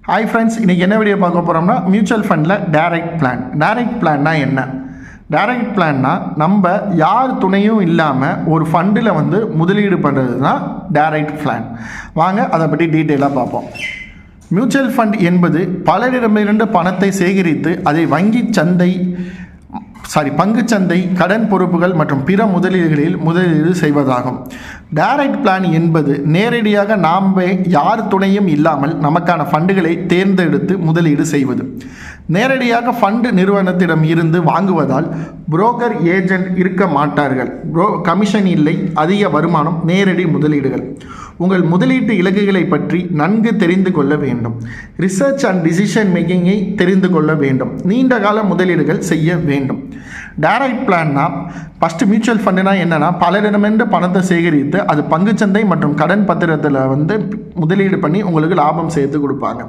Hi friends, இன்றைக்கி என்ன video பார்க்க போகிறோம்னா மியூச்சுவல் ஃபண்டில் டைரக்ட் பிளான். டைரக்ட் பிளான்னா என்ன? டைரக்ட் பிளான்னா நம்ம யார் துணையும் இல்லாமல் ஒரு ஃபண்டில் முதலீடு பண்ணுறது தான் டைரக்ட் பிளான். வாங்க அதை பற்றி டீட்டெயிலாக பார்ப்போம். மியூச்சுவல் ஃபண்ட் என்பது பலரிடமிருந்து பணத்தை சேகரித்து அதை பங்குச்சந்தை, கடன் பொறுப்புகள் மற்றும் பிற முதலீடுகளில் முதலீடு செய்வதாகும். டைரக்ட் பிளான் என்பது நேரடியாக நாம் யார் துணையும் இல்லாமல் நமக்கான ஃபண்டுகளை தேர்ந்தெடுத்து முதலீடு செய்வது. நேரடியாக ஃபண்டு நிறுவனத்திடம் இருந்து வாங்குவதால் புரோக்கர் ஏஜென்ட் இருக்க மாட்டார்கள். கமிஷன் இல்லை, அதிக வருமானம், நேரடி முதலீடுகள். உங்கள் முதலீட்டு இலக்குகளை பற்றி நன்கு தெரிந்து கொள்ள வேண்டும். ரிசர்ச் அண்ட் டிசிஷன் மேக்கிங்கை தெரிந்து கொள்ள வேண்டும். நீண்ட கால முதலீடுகள் செய்ய வேண்டும். டைரக்ட் பிளான்னா ஃபஸ்ட்டு மியூச்சுவல் ஃபண்டுனா என்னென்னா, பலரிடமிருந்து பணத்தை சேகரித்து அது பங்குச்சந்தை மற்றும் கடன் பத்திரத்தில் முதலீடு பண்ணி உங்களுக்கு லாபம் சேர்த்து கொடுப்பாங்க.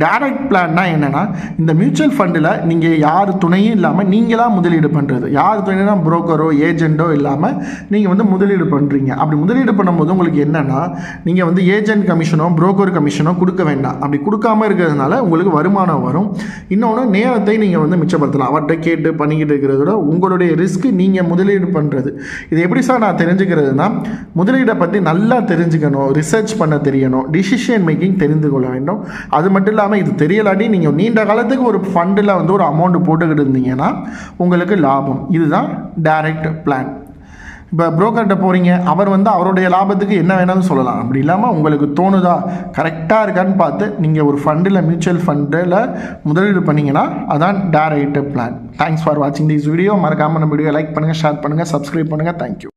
டைரக்ட் பிளான்னா என்னென்னா, இந்த மியூச்சுவல் ஃபண்டில் நீங்கள் யார் துணையும் இல்லாமல் நீங்களாக முதலீடு பண்ணுறது. யார் துணைனா புரோக்கரோ ஏஜென்ட்டோ இல்லாமல் நீங்கள் முதலீடு பண்ணுறீங்க. அப்படி முதலீடு பண்ணும்போது உங்களுக்கு என்னென்னா, நீங்கள் ஏஜென்ட் கமிஷனோ புரோக்கர் கமிஷனோ கொடுக்க வேண்டாம். அப்படி கொடுக்காமல் இருக்கிறதுனால உங்களுக்கு வருமானம் வரும். இன்னொன்று, நேரத்தை நீங்கள் மிச்சப்படுத்தலாம். அவர்கிட்ட கேட்டு பண்ணிக்கிட்டு இருக்கிறதோட உங்களுடைய ரிஸ்க்கு நீங்கள் முதலீடு பண்ணுறது. இது எப்படி சார் நான் தெரிஞ்சுக்கிறதுனா, முதலீடை பற்றி நல்லா தெரிஞ்சுக்கணும், ரிசர்ச் பண்ண தெரியணும், டிசிஷன் மேக்கிங் தெரிந்து கொள்ள வேண்டும். அது மட்டும் இல்லாமல் இது தெரியலாட்டி நீங்கள் நீண்ட காலத்துக்கு ஒரு ஃபண்டில் ஒரு அமௌண்ட் போட்டுக்கிட்டு இருந்தீங்கன்னா உங்களுக்கு லாபம். இதுதான் டைரக்ட் பிளான். இப்போ புரோக்கர்கிட்ட போகிறீங்க, அவர் அவருடைய லாபத்துக்கு என்ன வேணாலும் சொல்லலாம். அப்படி இல்லாமல் உங்களுக்கு தோணுதா, கரெக்டாக இருக்கான்னு பார்த்து நீங்கள் ஒரு ஃபண்டில் மியூச்சுவல் ஃபண்டில் முதலீடு பண்ணிங்கன்னா அதான் டைரக்ட் பிளான். தேங்க்ஸ் ஃபார் வாட்சிங் திஸ் வீடியோ. மறக்காமல் நம்ம வீடியோ லைக் பண்ணுங்கள், ஷேர் பண்ணுங்கள், சப்ஸ்கிரைப் பண்ணுங்கள். தேங்க்யூ.